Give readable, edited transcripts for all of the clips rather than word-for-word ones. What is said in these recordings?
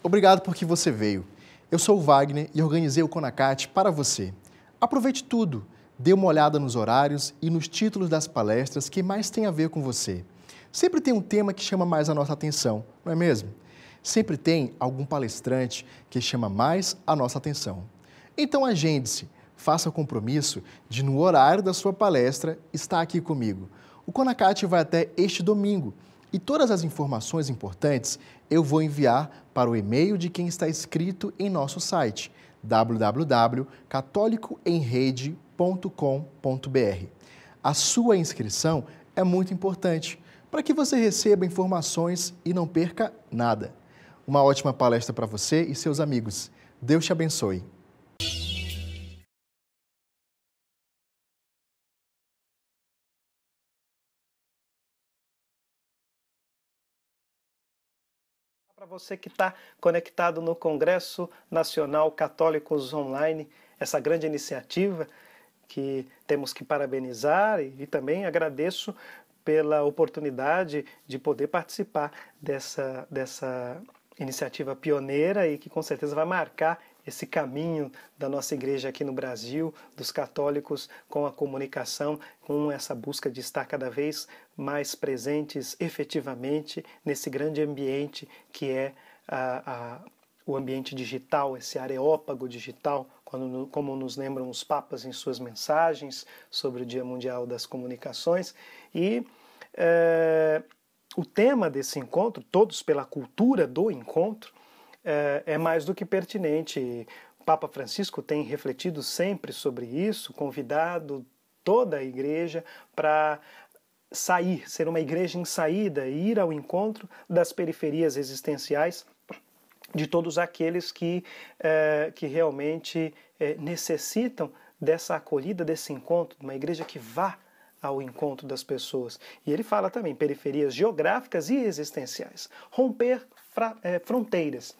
Obrigado porque você veio. Eu sou o Wagner e organizei o CONACAT para você. Aproveite tudo, dê uma olhada nos horários e nos títulos das palestras que mais tem a ver com você. Sempre tem um tema que chama mais a nossa atenção, não é mesmo? Sempre tem algum palestrante que chama mais a nossa atenção. Então agende-se, faça o compromisso de, no horário da sua palestra, estar aqui comigo. O CONACAT vai até este domingo e todas as informações importantes eu vou enviar para o e-mail de quem está inscrito em nosso site www.catolicoemrede.com.br. A sua inscrição é muito importante para que você receba informações e não perca nada. Uma ótima palestra para você e seus amigos. Deus te abençoe. Para você que está conectado no Congresso Nacional Católicos Online, essa grande iniciativa que temos que parabenizar e também agradeço pela oportunidade de poder participar dessa iniciativa pioneira e que com certeza vai marcar esse caminho da nossa igreja aqui no Brasil, dos católicos com a comunicação, com essa busca de estar cada vez mais presentes efetivamente nesse grande ambiente que é o ambiente digital, esse areópago digital, como nos lembram os papas em suas mensagens sobre o Dia Mundial das Comunicações. E o tema desse encontro, Todos pela Cultura do Encontro, é mais do que pertinente. O Papa Francisco tem refletido sempre sobre isso, convidado toda a igreja para ser uma igreja em saída e ir ao encontro das periferias existenciais de todos aqueles que realmente necessitam dessa acolhida, desse encontro, uma igreja que vá ao encontro das pessoas. E ele fala também periferias geográficas e existenciais, romper fronteiras.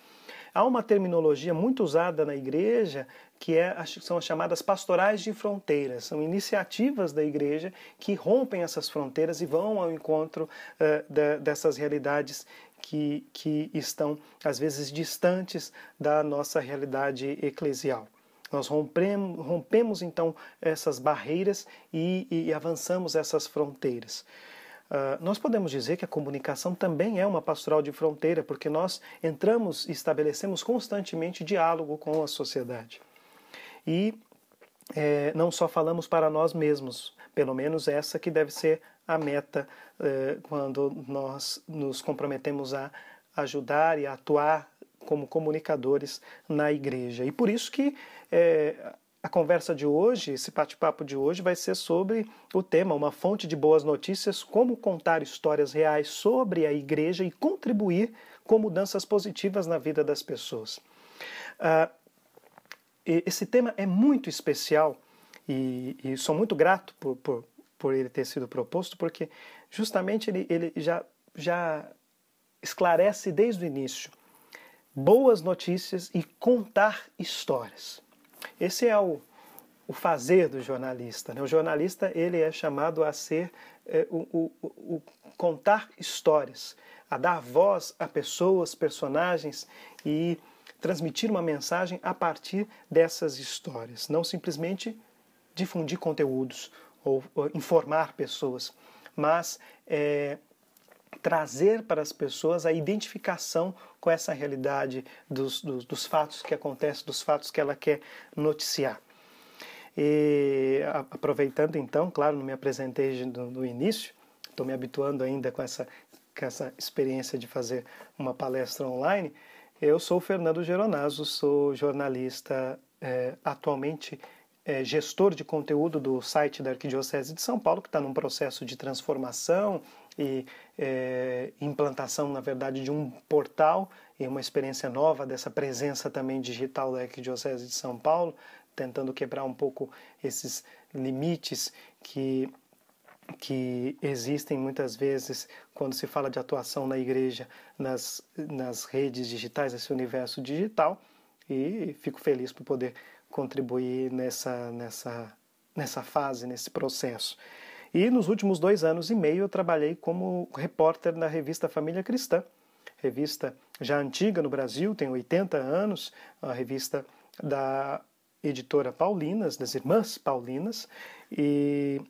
Há uma terminologia muito usada na igreja que são as chamadas pastorais de fronteiras. São iniciativas da igreja que rompem essas fronteiras e vão ao encontro dessas realidades que estão, às vezes, distantes da nossa realidade eclesial. Nós rompemos então, essas barreiras e avançamos essas fronteiras. Nós podemos dizer que a comunicação também é uma pastoral de fronteira, porque nós entramos e estabelecemos constantemente diálogo com a sociedade. E não só falamos para nós mesmos, pelo menos essa que deve ser a meta quando nós nos comprometemos a ajudar e a atuar como comunicadores na igreja. E por isso que a conversa de hoje, esse bate-papo de hoje, vai ser sobre o tema, uma fonte de boas notícias, como contar histórias reais sobre a igreja e contribuir com mudanças positivas na vida das pessoas. Esse tema é muito especial e sou muito grato por ele ter sido proposto, porque justamente ele já esclarece desde o início boas notícias e contar histórias. Esse é o fazer do jornalista, né? O jornalista ele é chamado a ser o contar histórias, a dar voz a pessoas, personagens e transmitir uma mensagem a partir dessas histórias. Não simplesmente difundir conteúdos ou informar pessoas, mas trazer para as pessoas a identificação com essa realidade dos fatos que acontecem, dos fatos que ela quer noticiar. E aproveitando então, claro, não me apresentei no início, estou me habituando ainda com essa experiência de fazer uma palestra online. Eu sou o Fernando Geronasso, sou jornalista, atualmente gestor de conteúdo do site da Arquidiocese de São Paulo, que está num processo de transformação e implantação, na verdade, de um portal e uma experiência nova dessa presença também digital da Arquidiocese de São Paulo, tentando quebrar um pouco esses limites que existem muitas vezes quando se fala de atuação na igreja nas redes digitais, esse universo digital, e fico feliz por poder contribuir nessa fase, nesse processo. E nos últimos 2 anos e meio eu trabalhei como repórter na revista Família Cristã, revista já antiga no Brasil, tem 80 anos, a revista da editora Paulinas, das Irmãs Paulinas, e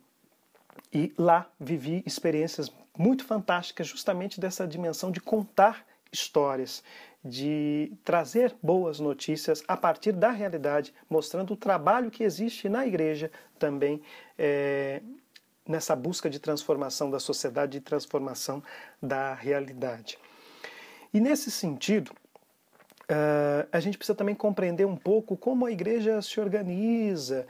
lá vivi experiências muito fantásticas justamente dessa dimensão de contar histórias, de trazer boas notícias a partir da realidade, mostrando o trabalho que existe na igreja também nessa busca de transformação da sociedade, de transformação da realidade. E nesse sentido, a gente precisa também compreender um pouco como a igreja se organiza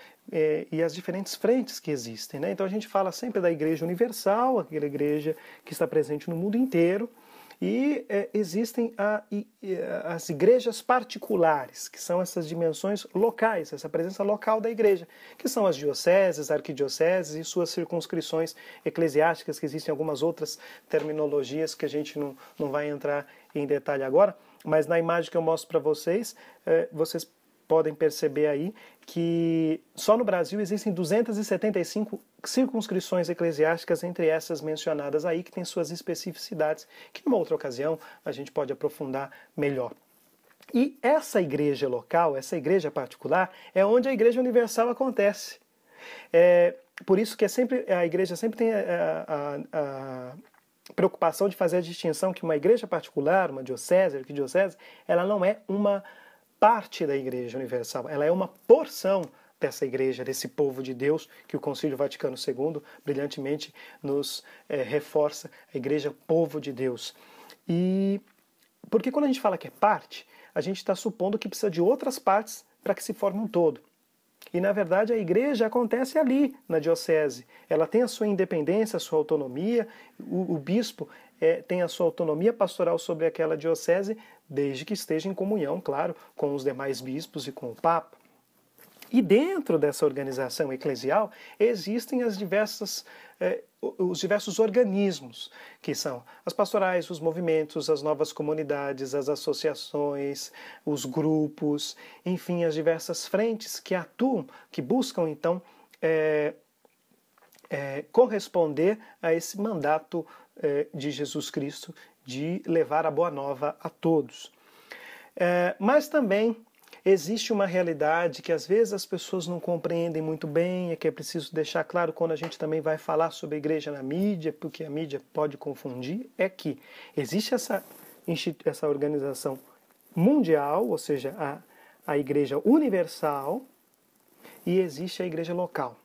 e as diferentes frentes que existem, né? Então a gente fala sempre da igreja universal, aquela igreja que está presente no mundo inteiro, e existem as igrejas particulares, que são essas dimensões locais, essa presença local da igreja, que são as dioceses, arquidioceses e suas circunscrições eclesiásticas, que existem algumas outras terminologias que a gente não vai entrar em detalhe agora, mas na imagem que eu mostro para vocês, vocês podem perceber aí que só no Brasil existem 275 circunscrições eclesiásticas, entre essas mencionadas aí, que têm suas especificidades, que numa outra ocasião a gente pode aprofundar melhor. E essa igreja local, essa igreja particular, é onde a igreja universal acontece. Por isso que a igreja sempre tem a preocupação de fazer a distinção que uma igreja particular, uma diocese, arquidiocese, ela não é uma parte da Igreja Universal, ela é uma porção dessa igreja, desse povo de Deus, que o Concílio Vaticano II brilhantemente nos reforça, a igreja povo de Deus. E porque quando a gente fala que é parte, a gente está supondo que precisa de outras partes para que se forme um todo. E, na verdade, a igreja acontece ali, na diocese. Ela tem a sua independência, a sua autonomia, o bispo tem a sua autonomia pastoral sobre aquela diocese, desde que esteja em comunhão, claro, com os demais bispos e com o Papa. E dentro dessa organização eclesial existem os diversos organismos, que são as pastorais, os movimentos, as novas comunidades, as associações, os grupos, enfim, as diversas frentes que atuam, que buscam, então, corresponder a esse mandato de Jesus Cristo de levar a boa nova a todos. Mas também existe uma realidade que às vezes as pessoas não compreendem muito bem, que é preciso deixar claro quando a gente também vai falar sobre a igreja na mídia, porque a mídia pode confundir, é que existe essa organização mundial, ou seja, a igreja universal, e existe a igreja local.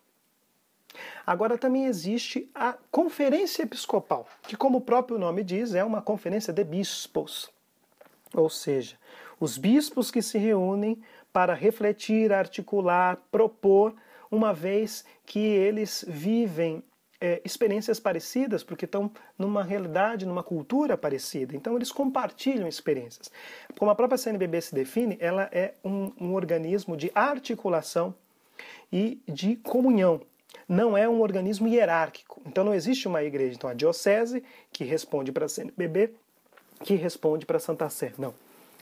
Agora também existe a conferência episcopal, que, como o próprio nome diz, é uma conferência de bispos. Ou seja, os bispos que se reúnem para refletir, articular, propor, uma vez que eles vivem experiências parecidas, porque estão numa realidade, numa cultura parecida. Então eles compartilham experiências. Como a própria CNBB se define, ela é um organismo de articulação e de comunhão. Não é um organismo hierárquico. Então não existe uma igreja. Então a diocese que responde para a CNBB, que responde para a Santa Sé. Não.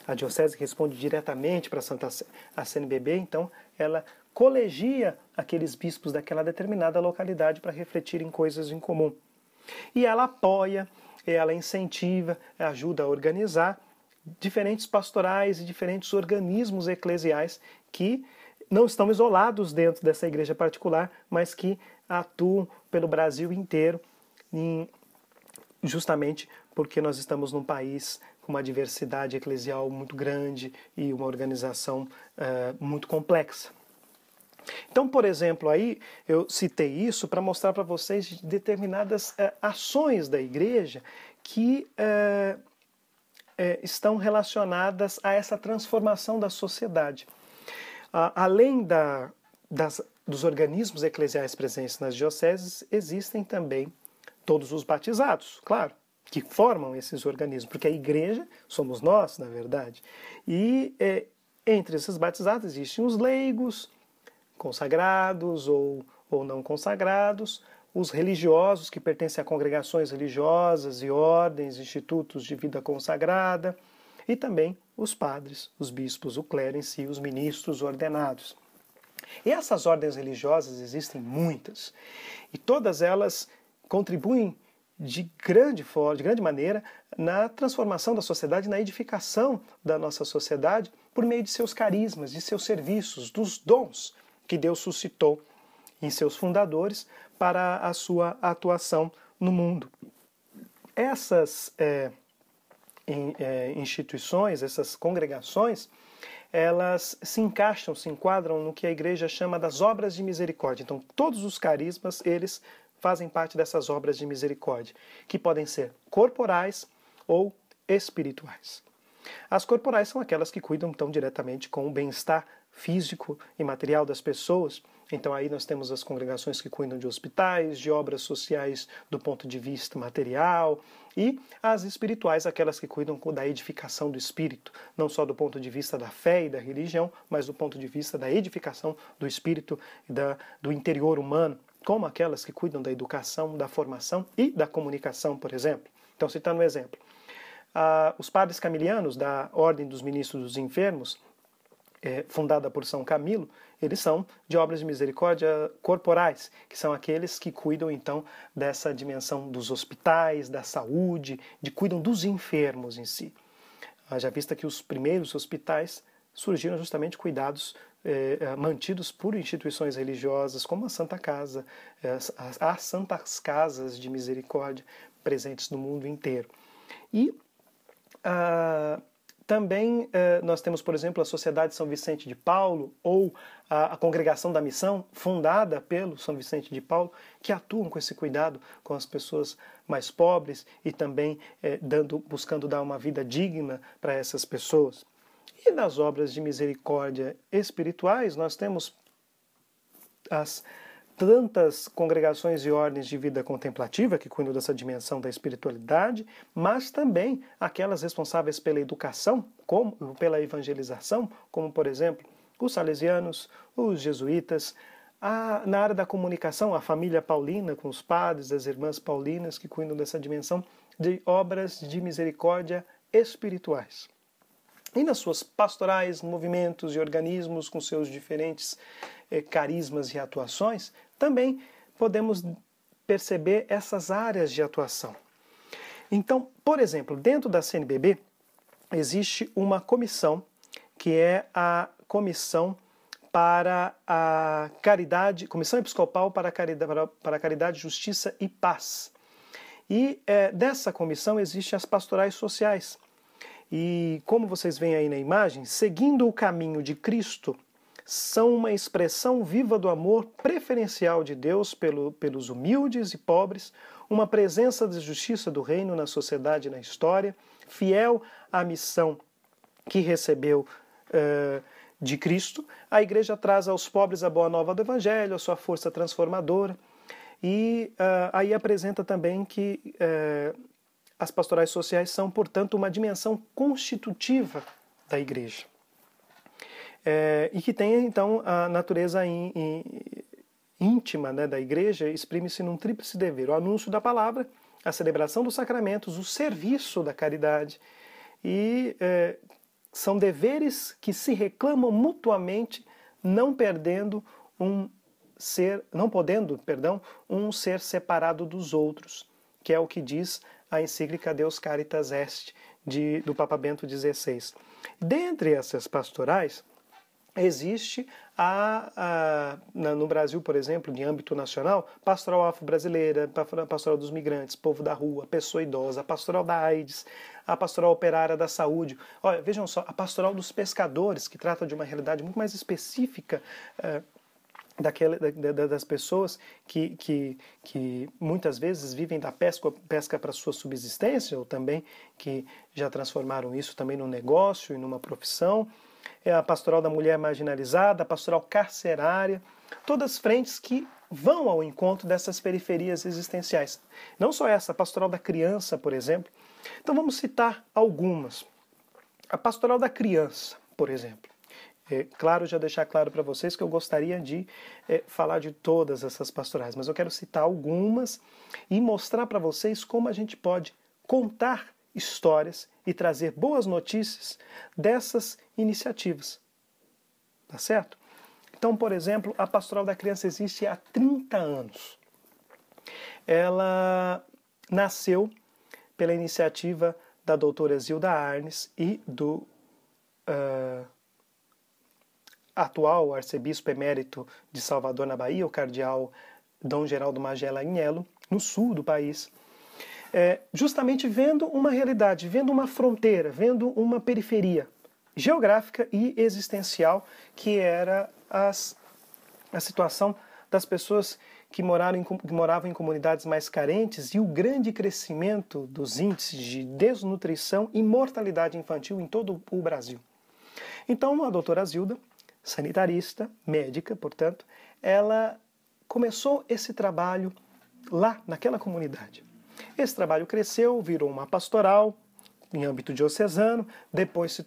A diocese responde diretamente para a Santa Sé. A CNBB, então, ela colegia aqueles bispos daquela determinada localidade para refletir em coisas em comum. E ela apoia, ela incentiva, ajuda a organizar diferentes pastorais e diferentes organismos eclesiais que não estão isolados dentro dessa igreja particular, mas que atuam pelo Brasil inteiro, justamente porque nós estamos num país com uma diversidade eclesial muito grande e uma organização muito complexa. Então, por exemplo, aí eu citei isso para mostrar para vocês determinadas ações da igreja que estão relacionadas a essa transformação da sociedade. Além dos organismos eclesiais presentes nas dioceses, existem também todos os batizados, claro, que formam esses organismos, porque a igreja somos nós, na verdade. E entre esses batizados existem os leigos, consagrados ou não consagrados, os religiosos que pertencem a congregações religiosas e ordens, institutos de vida consagrada, e também os padres, os bispos, o clero em si, os ministros ordenados. E essas ordens religiosas existem muitas, e todas elas contribuem de grande maneira na transformação da sociedade, na edificação da nossa sociedade, por meio de seus carismas, de seus serviços, dos dons que Deus suscitou em seus fundadores para a sua atuação no mundo. Essas instituições, essas congregações, elas se enquadram no que a igreja chama das obras de misericórdia. Então, todos os carismas, eles fazem parte dessas obras de misericórdia, que podem ser corporais ou espirituais. As corporais são aquelas que cuidam tão diretamente com o bem-estar físico e material das pessoas. Então aí nós temos as congregações que cuidam de hospitais, de obras sociais do ponto de vista material, e as espirituais, aquelas que cuidam da edificação do espírito, não só do ponto de vista da fé e da religião, mas do ponto de vista da edificação do espírito e do interior humano, como aquelas que cuidam da educação, da formação e da comunicação, por exemplo. Então, citando um exemplo, os padres camilianos da Ordem dos Ministros dos Enfermos, fundada por São Camilo, eles são de obras de misericórdia corporais, que são aqueles que cuidam, então, dessa dimensão dos hospitais, da saúde, cuidam dos enfermos em si. Já vista que os primeiros hospitais surgiram justamente cuidados mantidos por instituições religiosas, como a Santa Casa, as Santas Casas de Misericórdia presentes no mundo inteiro. E também nós temos, por exemplo, a Sociedade São Vicente de Paulo ou a Congregação da Missão, fundada pelo São Vicente de Paulo, que atuam com esse cuidado com as pessoas mais pobres e também buscando dar uma vida digna para essas pessoas. E nas obras de misericórdia espirituais, nós temos as tantas congregações e ordens de vida contemplativa que cuidam dessa dimensão da espiritualidade, mas também aquelas responsáveis pela educação, pela evangelização, como, por exemplo, os salesianos, os jesuítas, na área da comunicação, a família paulina, com os padres, as irmãs paulinas, que cuidam dessa dimensão de obras de misericórdia espirituais. E nas suas pastorais, movimentos e organismos com seus diferentes carismas e atuações, também podemos perceber essas áreas de atuação. Então, por exemplo, dentro da CNBB existe uma comissão, que é a Comissão para a Caridade, Comissão Episcopal para a Caridade, Justiça e Paz. E dessa comissão existem as pastorais sociais. E como vocês veem aí na imagem, seguindo o caminho de Cristo, são uma expressão viva do amor preferencial de Deus pelos humildes e pobres, uma presença da justiça do reino na sociedade e na história, fiel à missão que recebeu de Cristo. A Igreja traz aos pobres a boa nova do Evangelho, a sua força transformadora, e aí apresenta também que as pastorais sociais são, portanto, uma dimensão constitutiva da Igreja. E que tem, então, a natureza íntima, né, da Igreja, exprime-se num tríplice dever: o anúncio da palavra, a celebração dos sacramentos, o serviço da caridade. E são deveres que se reclamam mutuamente, não podendo um ser separado dos outros, que é o que diz a encíclica Deus Caritas Est, do Papa Bento XVI. Dentre essas pastorais, existe no Brasil, por exemplo, de âmbito nacional, pastoral afro-brasileira, pastoral dos migrantes, povo da rua, pessoa idosa, a pastoral da AIDS, a pastoral operária da saúde. Olha, vejam só, a pastoral dos pescadores, que trata de uma realidade muito mais específica das pessoas que muitas vezes vivem da pesca para sua subsistência, ou também que já transformaram isso também num negócio e numa profissão. É a pastoral da mulher marginalizada, a pastoral carcerária, todas frentes que vão ao encontro dessas periferias existenciais. Não só essa, a pastoral da criança, por exemplo. Então vamos citar algumas. A pastoral da criança, por exemplo. Claro, já deixar claro para vocês que eu gostaria de falar de todas essas pastorais, mas eu quero citar algumas e mostrar para vocês como a gente pode contar histórias e trazer boas notícias dessas iniciativas. Tá certo? Então, por exemplo, a Pastoral da Criança existe há 30 anos. Ela nasceu pela iniciativa da doutora Zilda Arnes e do atual arcebispo emérito de Salvador, na Bahia, o cardeal Dom Geraldo Magela Agnello, no sul do país, justamente vendo uma realidade, vendo uma fronteira, vendo uma periferia geográfica e existencial, que era a situação das pessoas que moravam em comunidades mais carentes e o grande crescimento dos índices de desnutrição e mortalidade infantil em todo o Brasil. Então, a doutora Zilda, sanitarista, médica, portanto, ela começou esse trabalho lá naquela comunidade. Esse trabalho cresceu, virou uma pastoral em âmbito diocesano, depois se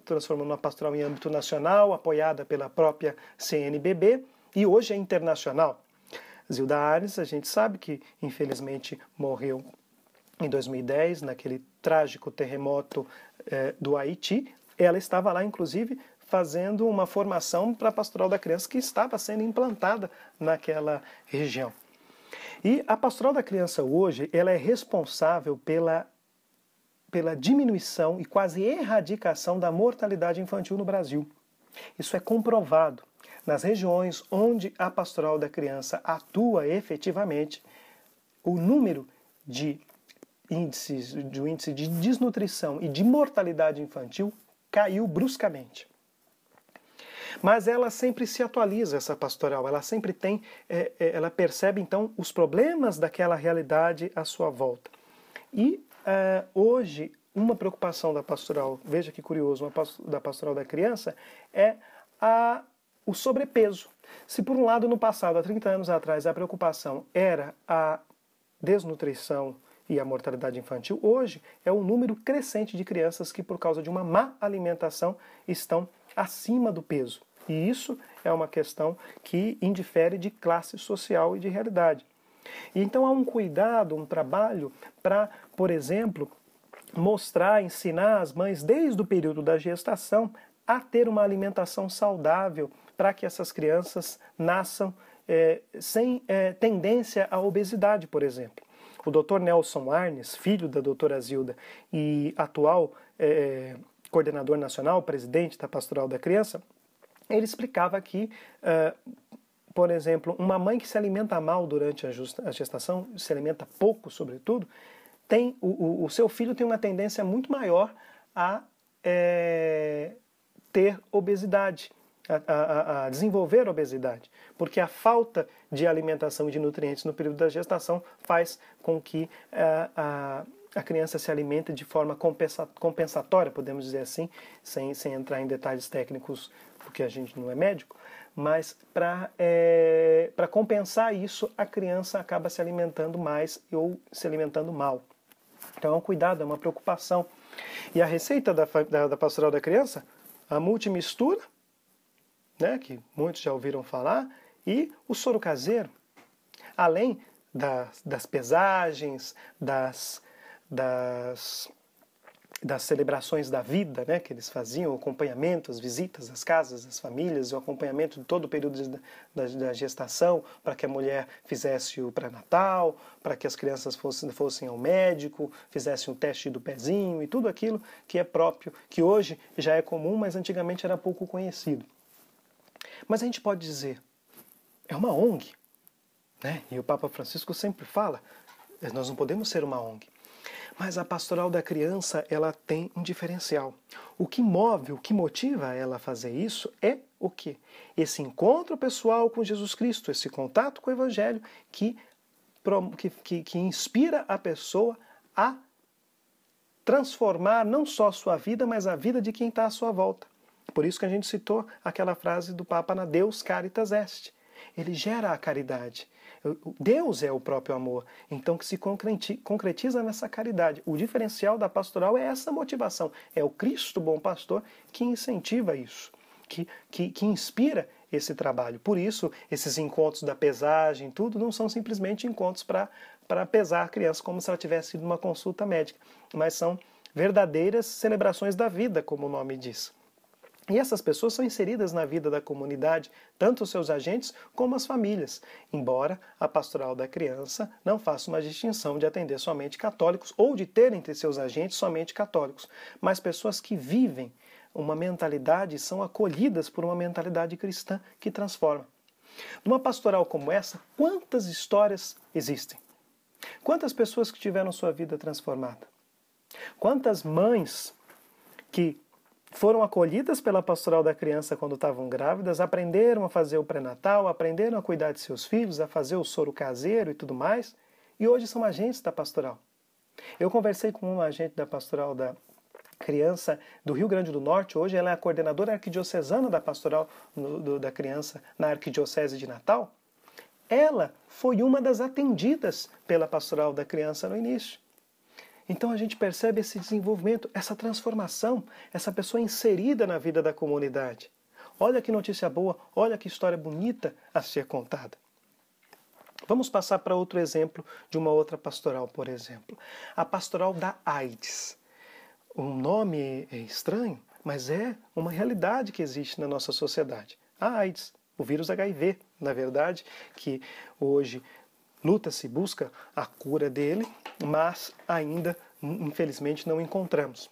transformou numa pastoral em âmbito nacional, apoiada pela própria CNBB, e hoje é internacional. Zilda Arnes, a gente sabe que infelizmente morreu em 2010, naquele trágico terremoto do Haiti. Ela estava lá, inclusive, fazendo uma formação para a Pastoral da Criança que estava sendo implantada naquela região. E a Pastoral da Criança hoje, ela é responsável pela diminuição e quase erradicação da mortalidade infantil no Brasil. Isso é comprovado. Nas regiões onde a Pastoral da Criança atua efetivamente, o número de índice de desnutrição e de mortalidade infantil caiu bruscamente. Mas ela sempre se atualiza, essa pastoral, ela sempre tem, ela percebe então os problemas daquela realidade à sua volta. E hoje, uma preocupação da pastoral, veja que curioso, da Pastoral da Criança, é o sobrepeso. Se por um lado no passado, há 30 anos atrás, a preocupação era a desnutrição e a mortalidade infantil, hoje é um número crescente de crianças que por causa de uma má alimentação estão acima do peso. E isso é uma questão que indifere de classe social e de realidade. E então há um cuidado, um trabalho para, por exemplo, mostrar, ensinar as mães desde o período da gestação a ter uma alimentação saudável para que essas crianças nasçam sem tendência à obesidade, por exemplo. O Dr. Nelson Arnes, filho da doutora Zilda e atual coordenador nacional, presidente da Pastoral da Criança, ele explicava que, por exemplo, uma mãe que se alimenta mal durante a gestação, se alimenta pouco, sobretudo, o seu filho tem uma tendência muito maior a ter obesidade, a desenvolver obesidade, porque a falta de alimentação e de nutrientes no período da gestação faz com que a criança se alimente de forma compensatória, podemos dizer assim, sem entrar em detalhes técnicos, porque a gente não é médico, mas para compensar isso, a criança acaba se alimentando mais ou se alimentando mal. Então é um cuidado, é uma preocupação. E a receita da Pastoral da Criança, a multimistura, né, que muitos já ouviram falar, e o soro caseiro. Além das pesagens, das celebrações da vida, né, que eles faziam, o acompanhamento, as visitas às casas, às famílias, o acompanhamento de todo o período da gestação, para que a mulher fizesse o pré-natal, para que as crianças fossem ao médico, fizessem o teste do pezinho e tudo aquilo que é próprio, que hoje já é comum, mas antigamente era pouco conhecido. Mas a gente pode dizer, é uma ONG, né? E o Papa Francisco sempre fala, nós não podemos ser uma ONG. Mas a Pastoral da Criança, ela tem um diferencial. O que move, o que motiva ela a fazer isso é o quê? Esse encontro pessoal com Jesus Cristo, esse contato com o Evangelho que inspira a pessoa a transformar não só a sua vida, mas a vida de quem está à sua volta. Por isso que a gente citou aquela frase do Papa na Deus Caritas Est. Ele gera a caridade. Deus é o próprio amor, então que se concretiza nessa caridade. O diferencial da pastoral é essa motivação, é o Cristo bom pastor que incentiva isso, que inspira esse trabalho. Por isso, esses encontros da pesagem, tudo, não são simplesmente encontros para pesar a criança como se ela tivesse ido numa consulta médica, mas são verdadeiras celebrações da vida, como o nome diz. E essas pessoas são inseridas na vida da comunidade, tanto os seus agentes como as famílias, embora a pastoral da criança não faça uma distinção de atender somente católicos ou de ter entre seus agentes somente católicos, mas pessoas que vivem uma mentalidade e são acolhidas por uma mentalidade cristã que transforma. Numa pastoral como essa, quantas histórias existem? Quantas pessoas que tiveram sua vida transformada? Quantas mães que foram acolhidas pela pastoral da criança quando estavam grávidas, aprenderam a fazer o pré-natal, aprenderam a cuidar de seus filhos, a fazer o soro caseiro e tudo mais, e hoje são agentes da pastoral. Eu conversei com uma agente da pastoral da criança do Rio Grande do Norte, hoje ela é a coordenadora arquidiocesana da pastoral da criança na Arquidiocese de Natal. Ela foi uma das atendidas pela pastoral da criança no início. Então a gente percebe esse desenvolvimento, essa transformação, essa pessoa inserida na vida da comunidade. Olha que notícia boa, olha que história bonita a ser contada. Vamos passar para outro exemplo de uma outra pastoral, por exemplo. A pastoral da AIDS. Um nome é estranho, mas é uma realidade que existe na nossa sociedade. A AIDS, o vírus HIV, na verdade, que hoje luta-se, busca a cura dele, mas ainda, infelizmente, não encontramos.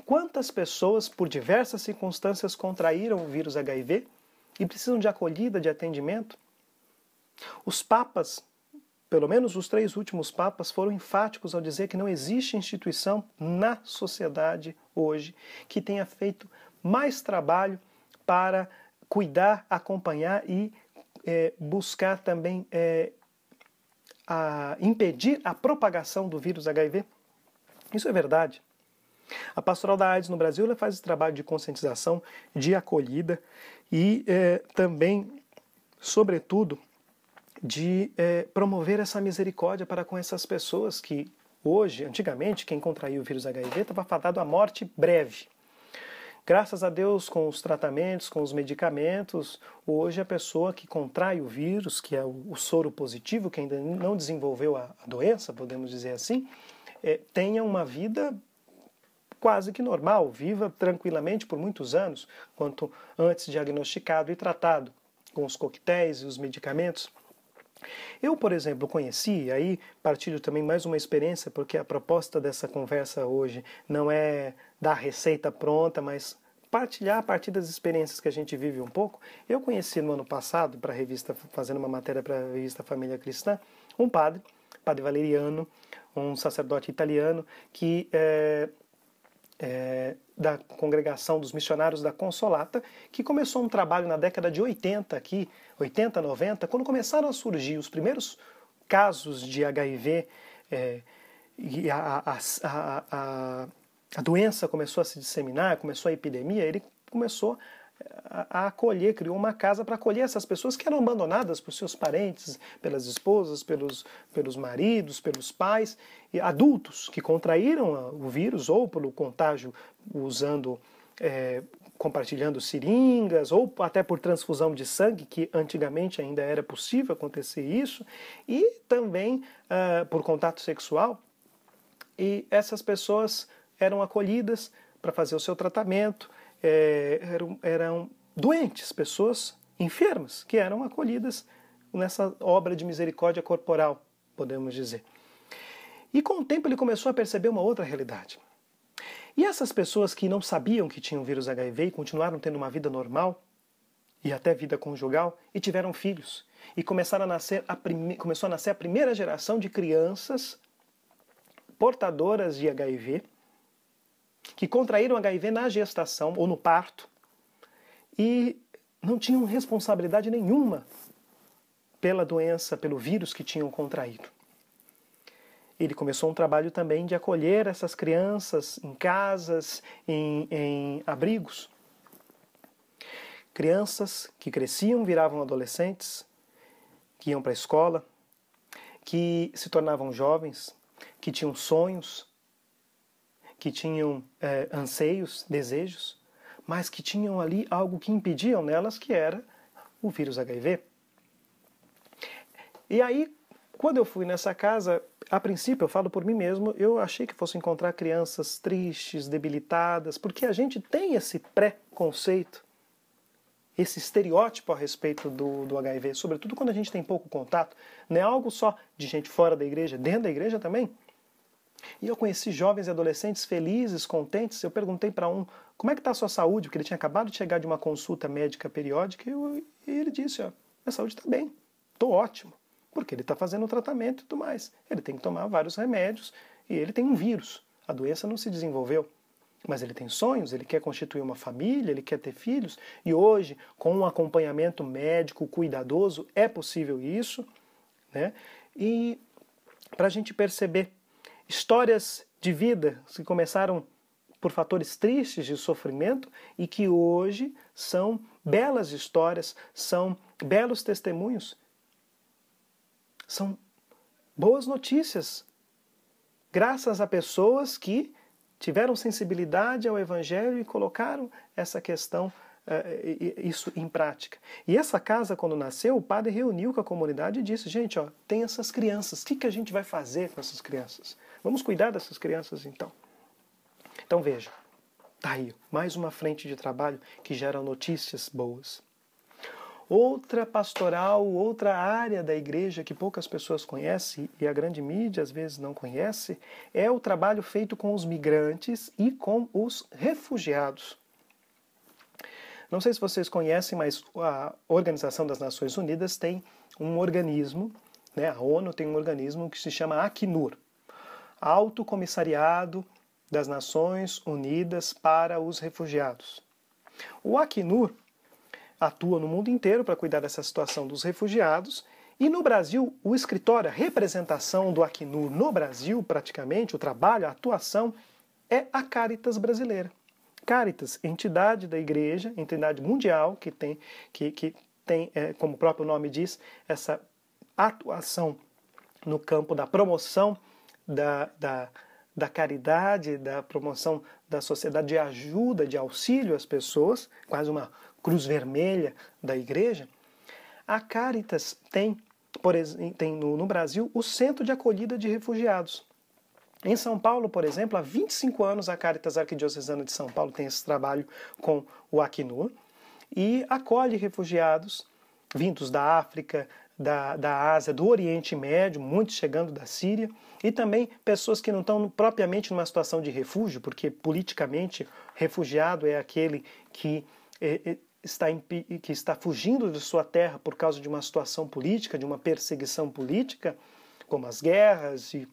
Quantas pessoas, por diversas circunstâncias, contraíram o vírus HIV e precisam de acolhida, de atendimento? Os papas, pelo menos os 3 últimos papas, foram enfáticos ao dizer que não existe instituição na sociedade hoje que tenha feito mais trabalho para cuidar, acompanhar e buscar também impedir a propagação do vírus HIV. Isso é verdade. A pastoral da AIDS no Brasil ela faz esse trabalho de conscientização, de acolhida e também, sobretudo, de promover essa misericórdia para com essas pessoas que hoje, antigamente, quem contraiu o vírus HIV estava fadado à morte breve. Graças a Deus, com os tratamentos, com os medicamentos, hoje a pessoa que contrai o vírus, que é o soro positivo, que ainda não desenvolveu a doença, podemos dizer assim, tenha uma vida quase que normal, viva tranquilamente por muitos anos, quanto antes diagnosticado e tratado com os coquetéis e os medicamentos. Eu, por exemplo, conheci, aí partilho também mais uma experiência, porque a proposta dessa conversa hoje não é dar receita pronta, mas partilhar a partir das experiências que a gente vive um pouco. Eu conheci no ano passado, para a revista, fazendo uma matéria para a revista Família Cristã, um padre Valeriano, um sacerdote italiano, que da congregação dos missionários da Consolata, que começou um trabalho na década de 80 aqui, 80, 90, quando começaram a surgir os primeiros casos de HIV e a doença começou a se disseminar, começou a epidemia, ele começou a acolher, criou uma casa para acolher essas pessoas que eram abandonadas por seus parentes, pelas esposas, pelos maridos, pelos pais, e adultos que contraíram o vírus ou pelo contágio usando, compartilhando seringas, ou até por transfusão de sangue, que antigamente ainda era possível acontecer isso, e também por contato sexual. E essas pessoas eram acolhidas para fazer o seu tratamento, eram doentes, pessoas enfermas, que eram acolhidas nessa obra de misericórdia corporal, podemos dizer. E com o tempo ele começou a perceber uma outra realidade. E essas pessoas que não sabiam que tinham vírus HIV e continuaram tendo uma vida normal, e até vida conjugal, e tiveram filhos. E começou a nascer a primeira geração de crianças portadoras de HIV, que contraíram HIV na gestação ou no parto e não tinham responsabilidade nenhuma pela doença, pelo vírus que tinham contraído. Ele começou um trabalho também de acolher essas crianças em casas, em abrigos. Crianças que cresciam, viravam adolescentes, que iam para a escola, que se tornavam jovens, que tinham sonhos, que tinham anseios, desejos, mas que tinham ali algo que impediam nelas, que era o vírus HIV. E aí, quando eu fui nessa casa, a princípio, eu falo por mim mesmo, eu achei que fosse encontrar crianças tristes, debilitadas, porque a gente tem esse pré-conceito, esse estereótipo a respeito do HIV, sobretudo quando a gente tem pouco contato. Não é algo só de gente fora da igreja, dentro da igreja também. E eu conheci jovens e adolescentes felizes, contentes. Eu perguntei para um, como é que está a sua saúde? Porque ele tinha acabado de chegar de uma consulta médica periódica e ele disse, ó, minha saúde está bem, estou ótimo. Porque ele está fazendo o tratamento e tudo mais. Ele tem que tomar vários remédios e ele tem um vírus. A doença não se desenvolveu. Mas ele tem sonhos, ele quer constituir uma família, ele quer ter filhos. E hoje, com um acompanhamento médico cuidadoso, é possível isso, né? E para a gente perceber histórias de vida que começaram por fatores tristes de sofrimento e que hoje são belas histórias, são belos testemunhos, são boas notícias, graças a pessoas que tiveram sensibilidade ao Evangelho e colocaram essa questão, isso em prática. E essa casa, quando nasceu, o padre reuniu com a comunidade e disse, gente, ó, tem essas crianças, o que a gente vai fazer com essas crianças? Vamos cuidar dessas crianças, então. Então, veja, tá aí, mais uma frente de trabalho que gera notícias boas. Outra pastoral, outra área da igreja que poucas pessoas conhecem e a grande mídia às vezes não conhece, é o trabalho feito com os migrantes e com os refugiados. Não sei se vocês conhecem, mas a Organização das Nações Unidas tem um organismo, né, a ONU tem um organismo que se chama Acnur, Alto Comissariado das Nações Unidas para os Refugiados. O Acnur atua no mundo inteiro para cuidar dessa situação dos refugiados e no Brasil o escritório, a representação do Acnur no Brasil, praticamente, o trabalho, a atuação, é a Caritas brasileira. Caritas, entidade da igreja, entidade mundial que tem, como o próprio nome diz, essa atuação no campo da promoção da caridade, da promoção da sociedade, de ajuda, de auxílio às pessoas, quase uma cruz vermelha da igreja. A Caritas tem no Brasil o Centro de Acolhida de Refugiados. Em São Paulo, por exemplo, há 25 anos a Caritas Arquidiocesana de São Paulo tem esse trabalho com o Acnur e acolhe refugiados vindos da África, da Ásia, do Oriente Médio, muitos chegando da Síria, e também pessoas que não estão propriamente numa situação de refúgio, porque politicamente refugiado é aquele que está fugindo de sua terra por causa de uma situação política, de uma perseguição política, como as guerras e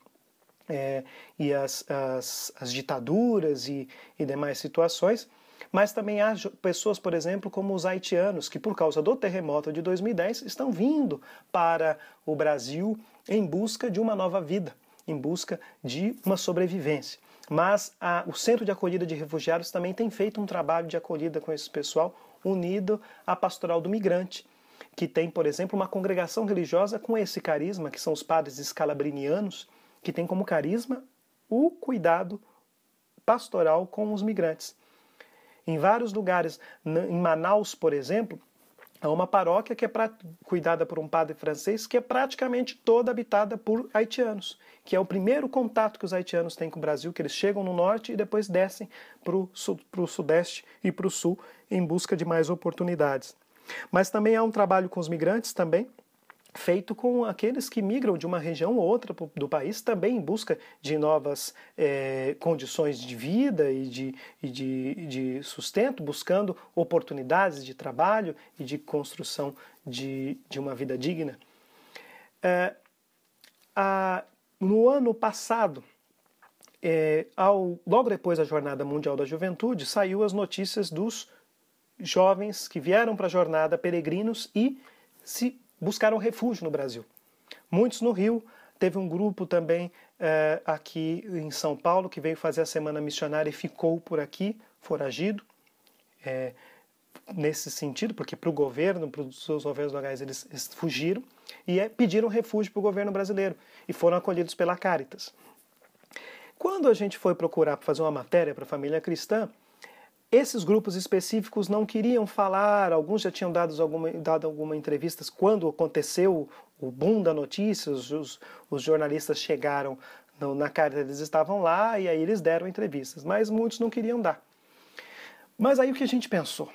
as ditaduras e demais situações. Mas também há pessoas, por exemplo, como os haitianos, que por causa do terremoto de 2010 estão vindo para o Brasil em busca de uma nova vida, em busca de uma sobrevivência. Mas o Centro de Acolhida de Refugiados também tem feito um trabalho de acolhida com esse pessoal, unido à Pastoral do Migrante, que tem, por exemplo, uma congregação religiosa com esse carisma, que são os padres escalabrinianos, que tem como carisma o cuidado pastoral com os migrantes. Em vários lugares, em Manaus, por exemplo, há uma paróquia que é cuidada por um padre francês que é praticamente toda habitada por haitianos, que é o primeiro contato que os haitianos têm com o Brasil, que eles chegam no norte e depois descem para o sudeste e para o sul em busca de mais oportunidades. Mas também há um trabalho com os migrantes também, feito com aqueles que migram de uma região ou outra do país, também em busca de novas condições de vida e de sustento, buscando oportunidades de trabalho e de construção de uma vida digna. No ano passado, logo depois da Jornada Mundial da Juventude, saiu as notícias dos jovens que vieram para a jornada, peregrinos, e buscaram refúgio no Brasil. Muitos no Rio. Teve um grupo também aqui em São Paulo que veio fazer a Semana Missionária e ficou por aqui, foragido, nesse sentido, porque para o governo, para os seus governos locais, eles fugiram e pediram refúgio para o governo brasileiro e foram acolhidos pela Caritas. Quando a gente foi procurar fazer uma matéria para a família cristã, Esses grupos específicos não queriam falar, alguns já tinham dado alguma entrevista quando aconteceu o boom da notícia, os jornalistas chegaram na Caritas, eles estavam lá e aí eles deram entrevistas, mas muitos não queriam dar. Mas aí o que a gente pensou?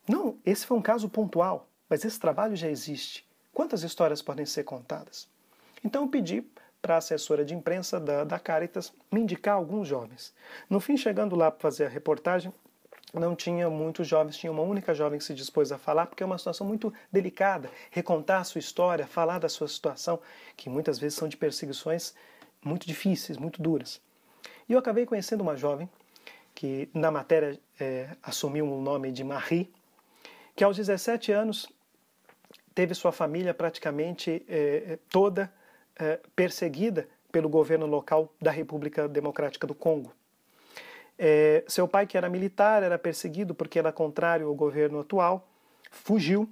Não, esse foi um caso pontual, mas esse trabalho já existe. Quantas histórias podem ser contadas? Então eu pedi para a assessora de imprensa da Caritas me indicar alguns jovens. No fim, chegando lá para fazer a reportagem, não tinha muitos jovens, tinha uma única jovem que se dispôs a falar, porque é uma situação muito delicada, recontar a sua história, falar da sua situação, que muitas vezes são de perseguições muito difíceis, muito duras. E eu acabei conhecendo uma jovem, que na matéria assumiu o nome de Marie, que aos 17 anos teve sua família praticamente toda perseguida pelo governo local da República Democrática do Congo. Seu pai, que era militar, era perseguido porque era contrário ao governo atual, fugiu,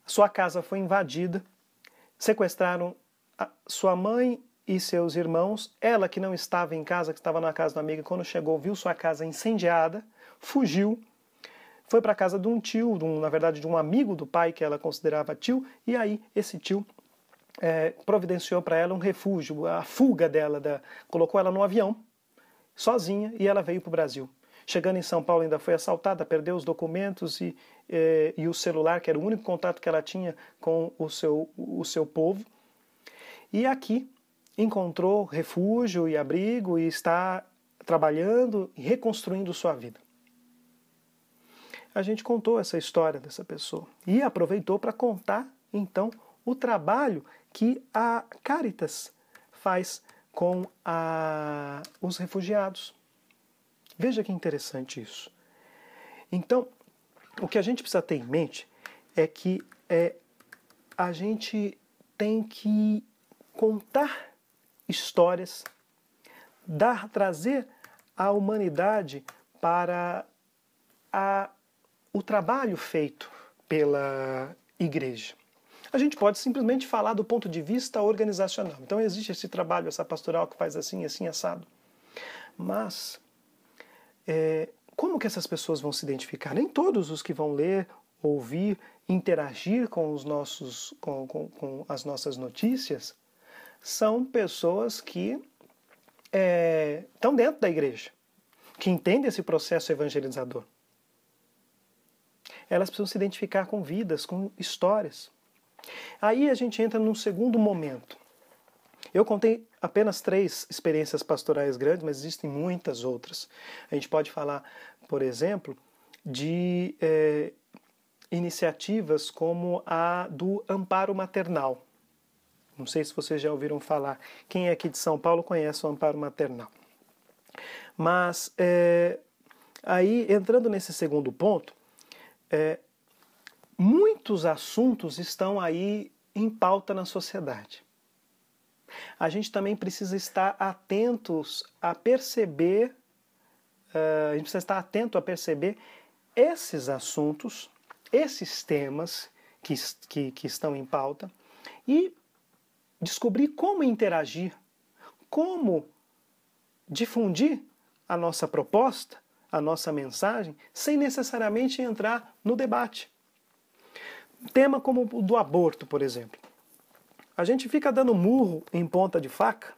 sua casa foi invadida, sequestraram sua mãe e seus irmãos, ela que não estava em casa, que estava na casa da amiga, quando chegou viu sua casa incendiada, fugiu, foi para a casa de um tio, na verdade de um amigo do pai que ela considerava tio, e aí esse tio providenciou para ela um refúgio, a fuga dela, colocou ela no avião, sozinha, e ela veio para o Brasil. Chegando em São Paulo ainda foi assaltada, perdeu os documentos e o celular, que era o único contato que ela tinha com o seu povo. E aqui encontrou refúgio e abrigo e está trabalhando e reconstruindo sua vida. A gente contou essa história dessa pessoa e aproveitou para contar, então, o trabalho que a Caritas faz com os refugiados. Veja que interessante isso. Então, o que a gente precisa ter em mente é que a gente tem que contar histórias, trazer a humanidade para o trabalho feito pela igreja. A gente pode simplesmente falar do ponto de vista organizacional. Então existe esse trabalho, essa pastoral que faz assim, assim, assado. Mas como que essas pessoas vão se identificar? Nem todos os que vão ler, ouvir, interagir com as nossas notícias são pessoas que estão dentro da igreja, que entendem esse processo evangelizador. Elas precisam se identificar com vidas, com histórias. Aí a gente entra num segundo momento. Eu contei apenas 3 experiências pastorais grandes, mas existem muitas outras. A gente pode falar, por exemplo, de iniciativas como a do Amparo Maternal. Não sei se vocês já ouviram falar. Quem é aqui de São Paulo conhece o Amparo Maternal. Mas, aí, entrando nesse segundo ponto, muitos assuntos estão aí em pauta na sociedade. A gente também precisa estar atentos a perceber, esses assuntos, esses temas que estão em pauta e descobrir como interagir, como difundir a nossa proposta, a nossa mensagem, sem necessariamente entrar no debate. Tema como o do aborto, por exemplo. A gente fica dando murro em ponta de faca,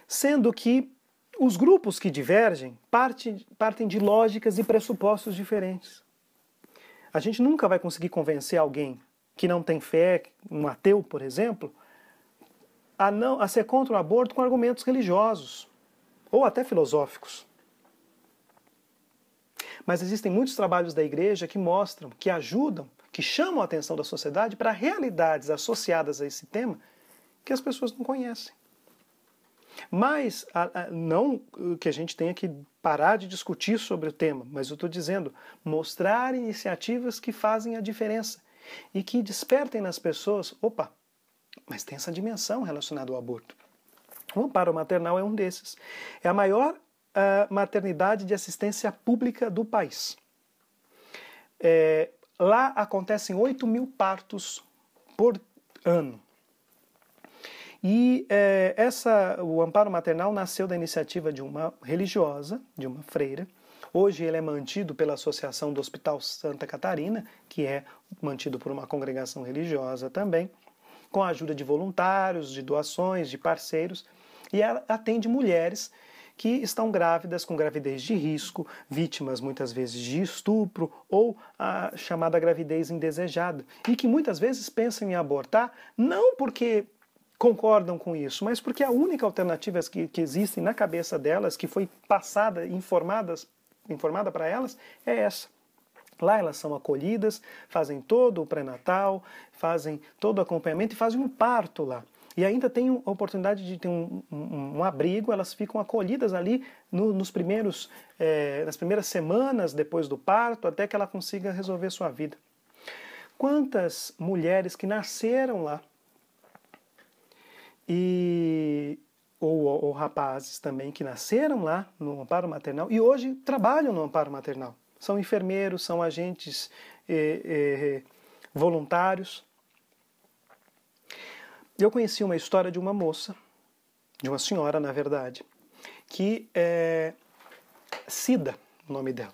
sendo que os grupos que divergem partem de lógicas e pressupostos diferentes. A gente nunca vai conseguir convencer alguém que não tem fé, um ateu, por exemplo, a ser contra o aborto com argumentos religiosos ou até filosóficos. Mas existem muitos trabalhos da igreja que mostram, que ajudam, que chamam a atenção da sociedade para realidades associadas a esse tema que as pessoas não conhecem. Mas, não que a gente tenha que parar de discutir sobre o tema, mas eu estou dizendo, mostrar iniciativas que fazem a diferença e que despertem nas pessoas, opa, mas tem essa dimensão relacionada ao aborto. O Amparo Maternal é um desses. É a maior maternidade de assistência pública do país. Lá acontecem 8.000 partos por ano. E o Amparo Maternal nasceu da iniciativa de uma religiosa, de uma freira, Hoje ele é mantido pela Associação do Hospital Santa Catarina, que é mantido por uma congregação religiosa também, com a ajuda de voluntários, de doações, de parceiros, e ela atende mulheres que estão grávidas, com gravidez de risco, vítimas muitas vezes de estupro ou a chamada gravidez indesejada, e que muitas vezes pensam em abortar, não porque concordam com isso, mas porque a única alternativa que existe na cabeça delas, que foi passada, informada para elas, é essa. Lá elas são acolhidas, fazem todo o pré-natal, fazem todo o acompanhamento e fazem um parto lá. E ainda tem a oportunidade de ter um abrigo, elas ficam acolhidas ali nas primeiras semanas depois do parto, até que ela consiga resolver sua vida. Quantas mulheres que nasceram lá, ou rapazes também que nasceram lá no amparo maternal e hoje trabalham no amparo maternal. São enfermeiros, são agentes voluntários. Eu conheci uma história de uma moça, de uma senhora, na verdade, que é Cida, o nome dela.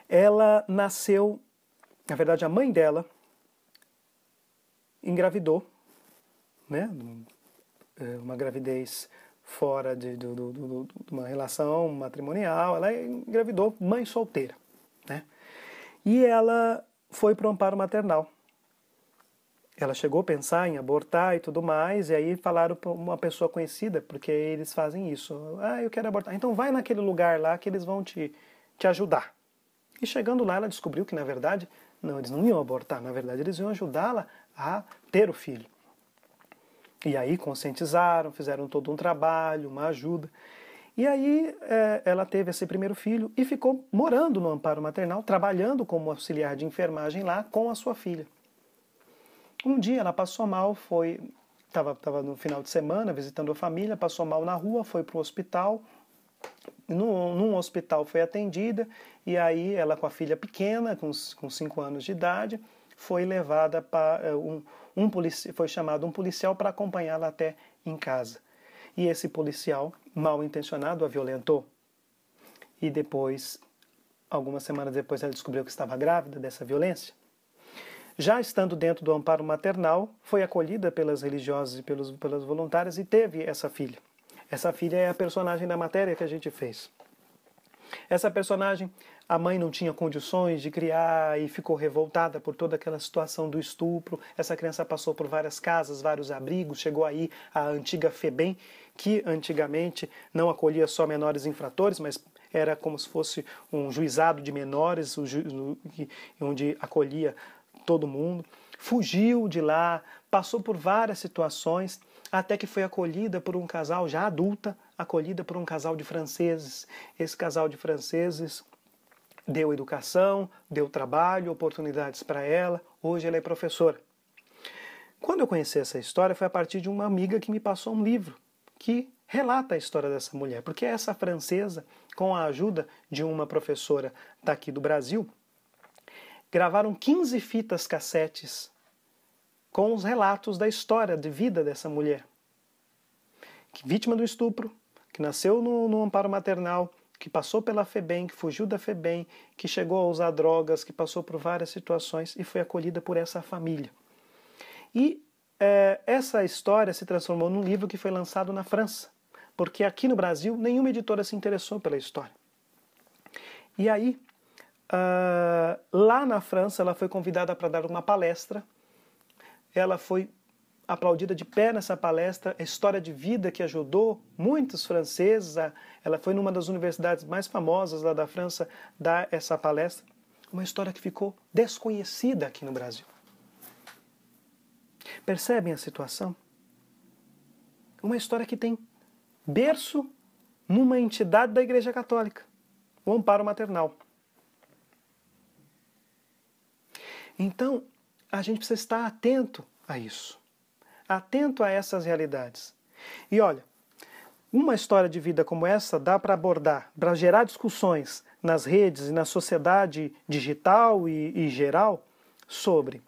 Ela nasceu, na verdade, a mãe dela engravidou, né? Uma gravidez fora de uma relação matrimonial, ela engravidou mãe solteira, né? E ela foi para o amparo maternal. Ela chegou a pensar em abortar e tudo mais, e aí falaram para uma pessoa conhecida, porque eles fazem isso. Ah, eu quero abortar. Então vai naquele lugar lá que eles vão te ajudar. E chegando lá, ela descobriu que, na verdade, não, eles não iam abortar. Na verdade, eles iam ajudá-la a ter o filho. E aí conscientizaram, fizeram todo um trabalho, uma ajuda. E aí ela teve esse primeiro filho e ficou morando no amparo maternal, trabalhando como auxiliar de enfermagem lá com a sua filha. Um dia ela passou mal, estava no final de semana visitando a família, passou mal na rua, foi para o hospital. Num hospital foi atendida e aí ela com a filha pequena, com 5 anos de idade, foi levada para foi chamado um policial para acompanhá-la até em casa. E esse policial, mal intencionado, a violentou. E depois, algumas semanas depois, ela descobriu que estava grávida dessa violência. Já estando dentro do amparo maternal, foi acolhida pelas religiosas e pelas voluntárias e teve essa filha. Essa filha é a personagem da matéria que a gente fez. Essa personagem, a mãe não tinha condições de criar e ficou revoltada por toda aquela situação do estupro. Essa criança passou por várias casas, vários abrigos, chegou aí a antiga FEBEM, que antigamente não acolhia só menores infratores, mas era como se fosse um juizado de menores, onde acolhia todo mundo. Fugiu de lá, passou por várias situações, até que foi acolhida por um casal já adulta, acolhida por um casal de franceses. Esse casal de franceses deu educação, deu trabalho, oportunidades para ela. Hoje ela é professora. Quando eu conheci essa história foi a partir de uma amiga que me passou um livro que relata a história dessa mulher, porque essa francesa, com a ajuda de uma professora daqui do Brasil, gravaram 15 fitas cassetes com os relatos da história de vida dessa mulher, vítima do estupro, que nasceu no amparo maternal, que passou pela FEBEM, que fugiu da FEBEM, que chegou a usar drogas, que passou por várias situações e foi acolhida por essa família. E essa história se transformou num livro que foi lançado na França, porque aqui no Brasil nenhuma editora se interessou pela história. E aí, lá na França, ela foi convidada para dar uma palestra. Ela foi aplaudida de pé nessa palestra, a história de vida que ajudou muitos franceses. Ela foi numa das universidades mais famosas lá da França dar essa palestra. Uma história que ficou desconhecida aqui no Brasil. Percebem a situação? Uma história que tem berço numa entidade da Igreja Católica, o amparo maternal. Então, a gente precisa estar atento a isso, atento a essas realidades. E olha, uma história de vida como essa dá para abordar, para gerar discussões nas redes e na sociedade digital e geral sobre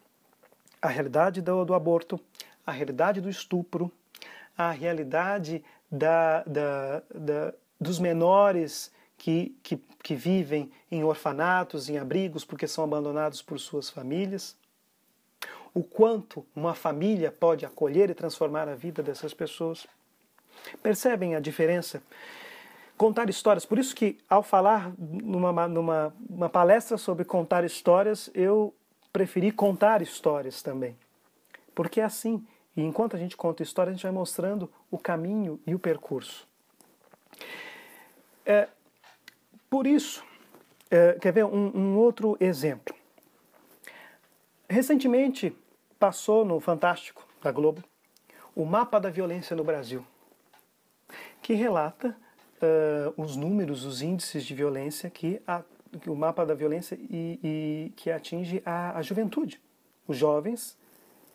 a realidade do aborto, a realidade do estupro, a realidade dos menores que vivem em orfanatos, em abrigos, porque são abandonados por suas famílias. O quanto uma família pode acolher e transformar a vida dessas pessoas. Percebem a diferença? Contar histórias. Por isso que, ao falar numa palestra sobre contar histórias, eu preferi contar histórias também. Porque é assim. E enquanto a gente conta história, a gente vai mostrando o caminho e o percurso. Por isso, quer ver um outro exemplo? Recentemente passou no Fantástico da Globo o Mapa da Violência no Brasil, que relata os números, os índices de violência que o mapa da violência e que atinge a juventude. Os jovens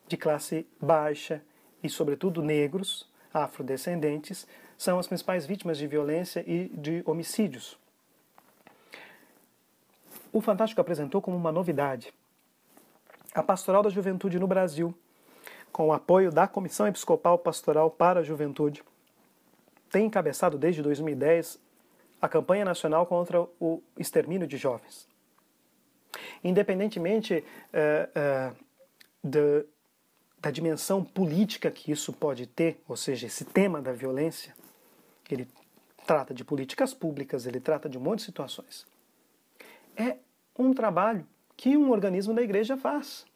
de classe baixa e, sobretudo, negros, afrodescendentes, são as principais vítimas de violência e de homicídios. O Fantástico apresentou como uma novidade a Pastoral da Juventude no Brasil, com o apoio da Comissão Episcopal Pastoral para a Juventude, tem encabeçado desde 2010 a campanha nacional contra o extermínio de jovens. Independentemente da dimensão política que isso pode ter, ou seja, esse tema da violência, ele trata de políticas públicas, ele trata de um monte de situações. É um trabalho que um organismo da igreja faz,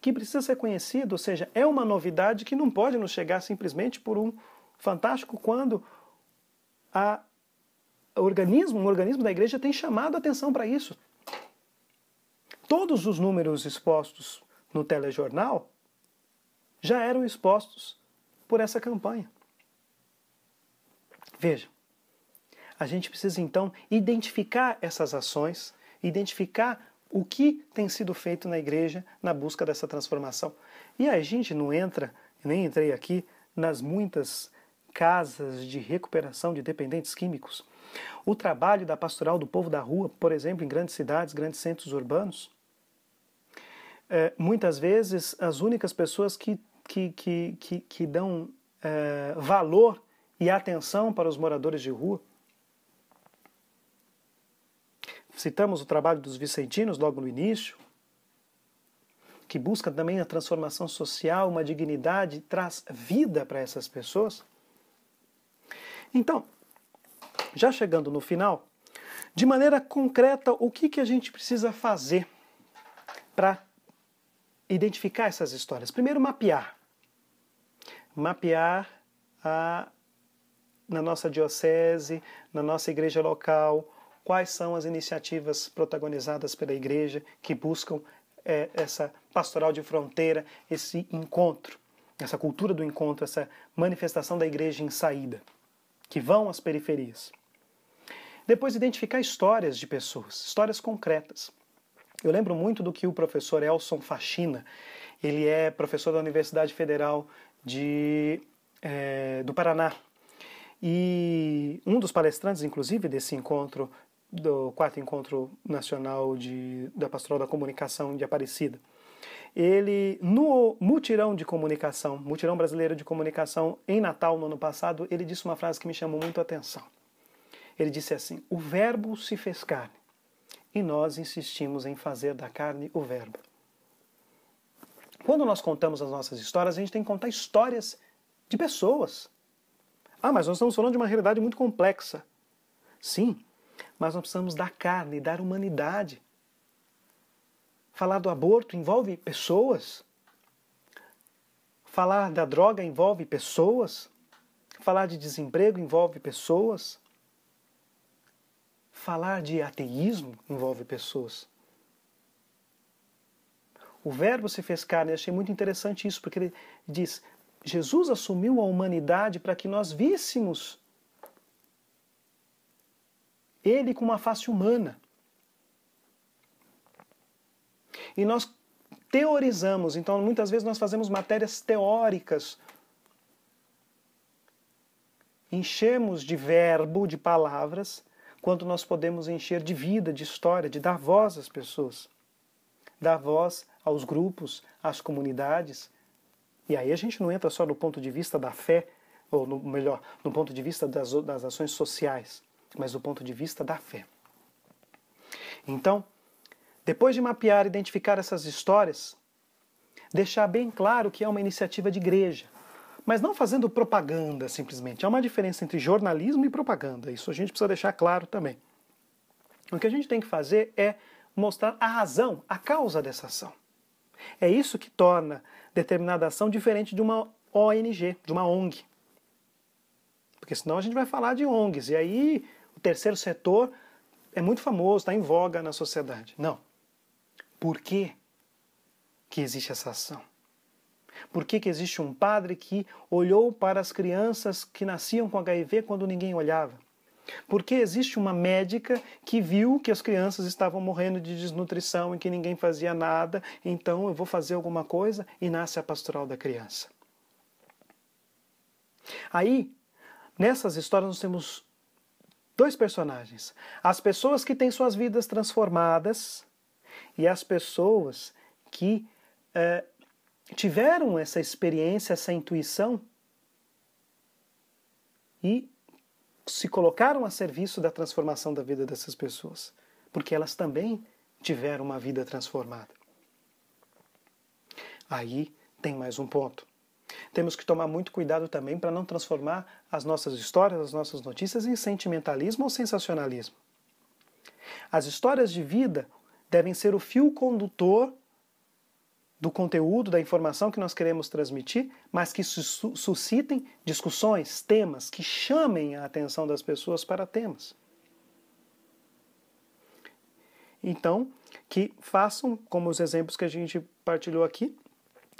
que precisa ser conhecido, ou seja, é uma novidade que não pode nos chegar simplesmente por um Fantástico quando um organismo da igreja tem chamado a atenção para isso. Todos os números expostos no telejornal já eram expostos por essa campanha. Veja, a gente precisa então identificar essas ações, identificar o que tem sido feito na igreja na busca dessa transformação. E a gente não entra, nem entrei aqui, nas muitas casas de recuperação de dependentes químicos. O trabalho da pastoral do povo da rua, por exemplo, em grandes cidades, grandes centros urbanos, muitas vezes as únicas pessoas que dão valor e atenção para os moradores de rua. Citamos o trabalho dos vicentinos logo no início, que busca também a transformação social, uma dignidade, traz vida para essas pessoas. Então, já chegando no final, de maneira concreta, o que a gente precisa fazer para identificar essas histórias? Primeiro, mapear. Mapear na nossa diocese, na nossa igreja local, quais são as iniciativas protagonizadas pela igreja que buscam essa pastoral de fronteira, esse encontro, essa cultura do encontro, essa manifestação da igreja em saída, que vão às periferias. Depois, identificar histórias de pessoas, histórias concretas. Eu lembro muito do que o professor Elson Fachina, ele é professor da Universidade Federal do Paraná. E um dos palestrantes, inclusive, desse encontro, do 4º Encontro Nacional da Pastoral da Comunicação de Aparecida, ele, no mutirão brasileiro de comunicação, em Natal, no ano passado, ele disse uma frase que me chamou muito a atenção. Ele disse assim: o verbo se fez carne, e nós insistimos em fazer da carne o verbo. Quando nós contamos as nossas histórias, a gente tem que contar histórias de pessoas. Mas nós estamos falando de uma realidade muito complexa. Sim, mas nós precisamos da carne, dar humanidade. Falar do aborto envolve pessoas. Falar da droga envolve pessoas. Falar de desemprego envolve pessoas. Falar de ateísmo envolve pessoas. O Verbo se fez carne, eu achei muito interessante isso, porque ele diz: Jesus assumiu a humanidade para que nós víssemos Ele com uma face humana. E nós teorizamos, então muitas vezes nós fazemos matérias teóricas. Enchemos de verbo, de palavras, quanto nós podemos encher de vida, de história, de dar voz às pessoas. Dar voz aos grupos, às comunidades. E aí a gente não entra só no ponto de vista da fé, ou melhor, no ponto de vista das ações sociais. mas do ponto de vista da fé. Então, depois de mapear e identificar essas histórias, deixar bem claro que é uma iniciativa de igreja, mas não fazendo propaganda simplesmente. Há uma diferença entre jornalismo e propaganda, isso a gente precisa deixar claro também. O que a gente tem que fazer é mostrar a razão, a causa dessa ação. É isso que torna determinada ação diferente de uma ONG, de uma ONG. Porque senão a gente vai falar de ONGs, e aí o terceiro setor é muito famoso, está em voga na sociedade. Não. Por que existe essa ação? Por que existe um padre que olhou para as crianças que nasciam com HIV quando ninguém olhava? Por que existe uma médica que viu que as crianças estavam morrendo de desnutrição e que ninguém fazia nada, então eu vou fazer alguma coisa, e nasce a pastoral da criança? Aí, nessas histórias nós temos dois personagens. As pessoas que têm suas vidas transformadas e as pessoas que tiveram essa experiência, essa intuição e se colocaram a serviço da transformação da vida dessas pessoas, porque elas também tiveram uma vida transformada. Aí tem mais um ponto. Temos que tomar muito cuidado também para não transformar as nossas histórias, as nossas notícias em sentimentalismo ou sensacionalismo. As histórias de vida devem ser o fio condutor do conteúdo, da informação que nós queremos transmitir, mas que suscitem discussões, temas, que chamem a atenção das pessoas para temas. Então, que façam, como os exemplos que a gente partilhou aqui,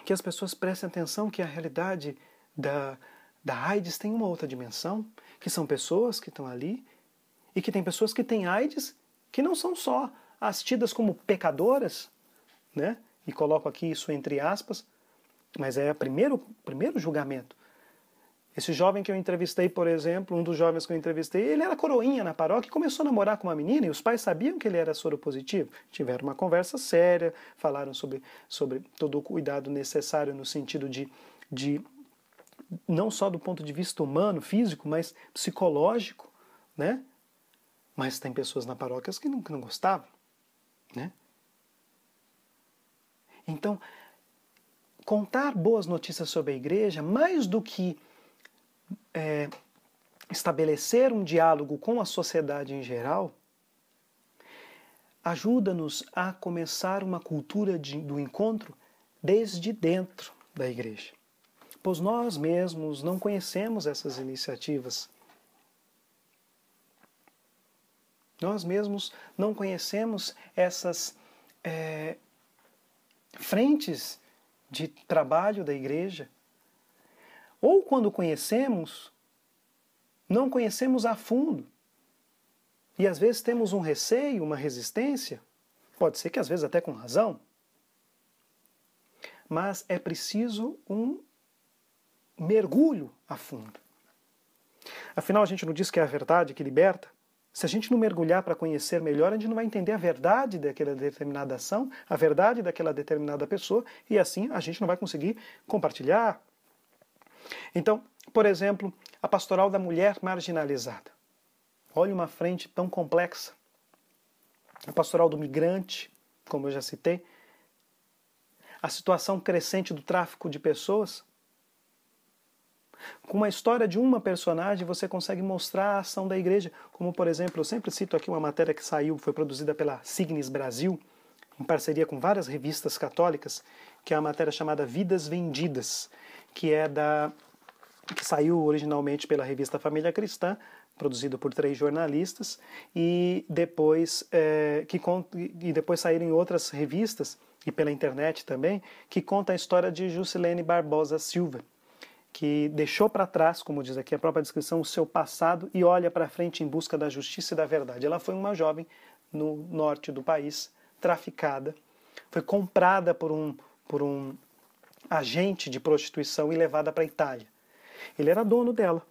que as pessoas prestem atenção que a realidade da AIDS tem uma outra dimensão, que são pessoas que estão ali, e que tem pessoas que têm AIDS que não são só as tidas como pecadoras, né? E coloco aqui isso entre aspas, mas é o primeiro julgamento. Esse jovem que eu entrevistei, por exemplo, um dos jovens que eu entrevistei, ele era coroinha na paróquia e começou a namorar com uma menina e os pais sabiam que ele era soropositivo. Tiveram uma conversa séria, falaram sobre todo o cuidado necessário no sentido de não só do ponto de vista humano, físico, mas psicológico, né? Mas tem pessoas na paróquia que não gostavam, né? Então, contar boas notícias sobre a igreja, mais do que estabelecer um diálogo com a sociedade em geral, ajuda-nos a começar uma cultura do encontro desde dentro da igreja. Pois nós mesmos não conhecemos essas iniciativas. Nós mesmos não conhecemos essas frentes de trabalho da igreja. Ou quando conhecemos, não conhecemos a fundo. E às vezes temos um receio, uma resistência, pode ser que às vezes até com razão, mas é preciso um mergulho a fundo. Afinal, a gente não diz que é a verdade que liberta? Se a gente não mergulhar para conhecer melhor, a gente não vai entender a verdade daquela determinada ação, a verdade daquela determinada pessoa, e assim a gente não vai conseguir compartilhar. Então, por exemplo, a pastoral da mulher marginalizada. Olha uma frente tão complexa. A pastoral do migrante, como eu já citei. A situação crescente do tráfico de pessoas. Com uma história de uma personagem, você consegue mostrar a ação da igreja. Como, por exemplo, eu sempre cito aqui uma matéria que foi produzida pela Signis Brasil, em parceria com várias revistas católicas, que é a matéria chamada Vidas Vendidas, que saiu originalmente pela revista Família Cristã, produzido por 3 jornalistas, e depois saíram em outras revistas, e pela internet também, que conta a história de Juscelene Barbosa Silva, que deixou para trás, como diz aqui a própria descrição, o seu passado e olha para frente em busca da justiça e da verdade. Ela foi uma jovem no norte do país, traficada, foi comprada por um agente de prostituição e levada para a Itália. Ele era dono dela.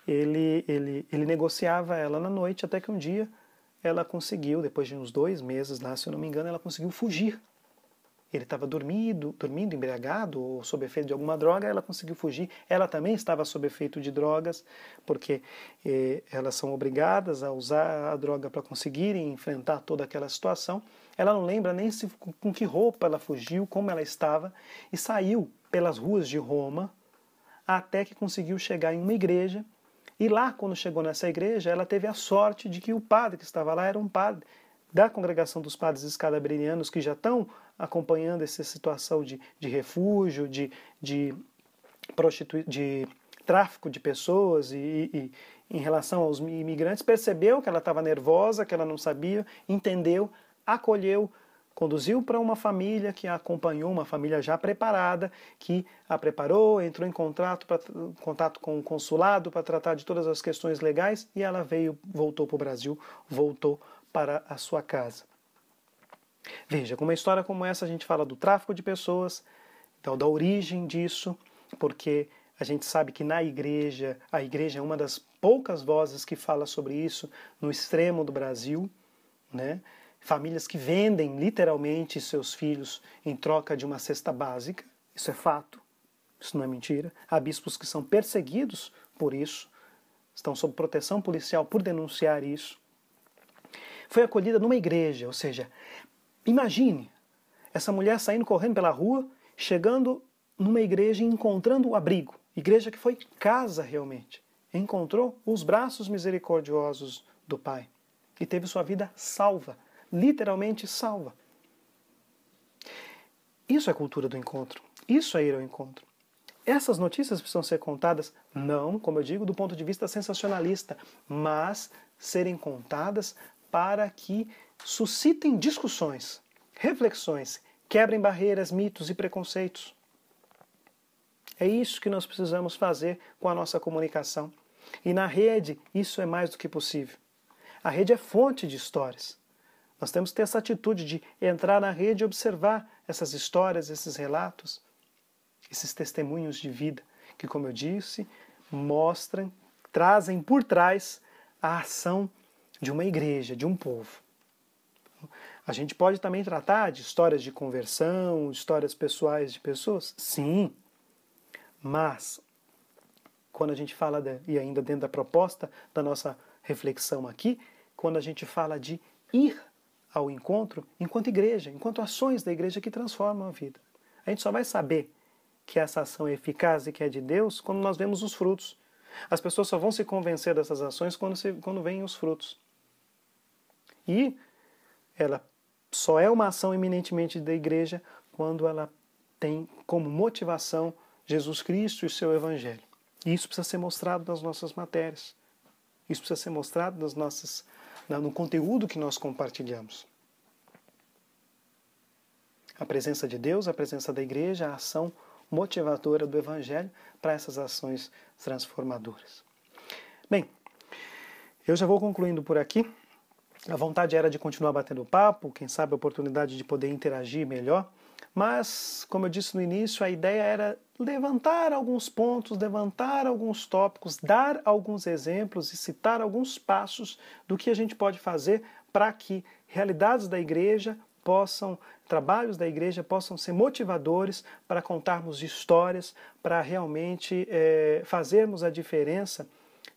Ele negociava ela na noite, até que um dia ela conseguiu, depois de uns 2 meses lá, se eu não me engano, ela conseguiu fugir. ele estava dormindo, embriagado ou sob efeito de alguma droga, ela conseguiu fugir. Ela também estava sob efeito de drogas, porque elas são obrigadas a usar a droga para conseguirem enfrentar toda aquela situação. Ela não lembra nem com que roupa ela fugiu, como ela estava, e saiu pelas ruas de Roma até que conseguiu chegar em uma igreja. E lá, quando chegou nessa igreja, ela teve a sorte de que o padre que estava lá era um padre da congregação dos padres escalabrinianos, que já estão acompanhando essa situação de refúgio, de tráfico de pessoas e em relação aos imigrantes, percebeu que ela estava nervosa, que ela não sabia, entendeu, acolheu, conduziu para uma família que a acompanhou, uma família já preparada, que a preparou, entrou em contato com o consulado para tratar de todas as questões legais e ela voltou para o Brasil, voltou para a sua casa. Veja, com uma história como essa a gente fala do tráfico de pessoas, então da origem disso, porque a gente sabe que na igreja, a igreja é uma das poucas vozes que fala sobre isso no extremo do Brasil, né? Famílias que vendem literalmente seus filhos em troca de uma cesta básica, isso é fato, isso não é mentira. Há bispos que são perseguidos por isso, estão sob proteção policial por denunciar isso. Foi acolhida numa igreja, ou seja, imagine essa mulher saindo correndo pela rua, chegando numa igreja e encontrando o abrigo, igreja que foi casa realmente, encontrou os braços misericordiosos do Pai e teve sua vida salva, literalmente salva. Isso é cultura do encontro, isso é ir ao encontro. Essas notícias precisam ser contadas, não, como eu digo, do ponto de vista sensacionalista, mas serem contadas para que suscitem discussões, reflexões, quebrem barreiras, mitos e preconceitos. É isso que nós precisamos fazer com a nossa comunicação. E na rede, isso é mais do que possível. A rede é fonte de histórias. Nós temos que ter essa atitude de entrar na rede e observar essas histórias, esses relatos, esses testemunhos de vida, que, como eu disse, mostram, trazem por trás a ação de uma igreja, de um povo. A gente pode também tratar de histórias de conversão, histórias pessoais de pessoas? Sim. Mas, quando a gente fala, e ainda dentro da proposta da nossa reflexão aqui, quando a gente fala de ir ao encontro enquanto igreja, enquanto ações da igreja que transformam a vida. A gente só vai saber que essa ação é eficaz e que é de Deus quando nós vemos os frutos. As pessoas só vão se convencer dessas ações quando veem os frutos. E ela só é uma ação eminentemente da igreja quando ela tem como motivação Jesus Cristo e o seu Evangelho. E isso precisa ser mostrado nas nossas matérias. Isso precisa ser mostrado no conteúdo que nós compartilhamos. A presença de Deus, a presença da igreja, a ação motivadora do Evangelho para essas ações transformadoras. Bem, eu já vou concluindo por aqui. A vontade era de continuar batendo papo, quem sabe a oportunidade de poder interagir melhor, mas, como eu disse no início, a ideia era levantar alguns pontos, levantar alguns tópicos, dar alguns exemplos e citar alguns passos do que a gente pode fazer para que realidades da igreja trabalhos da igreja possam ser motivadores para contarmos histórias, para realmente fazermos a diferença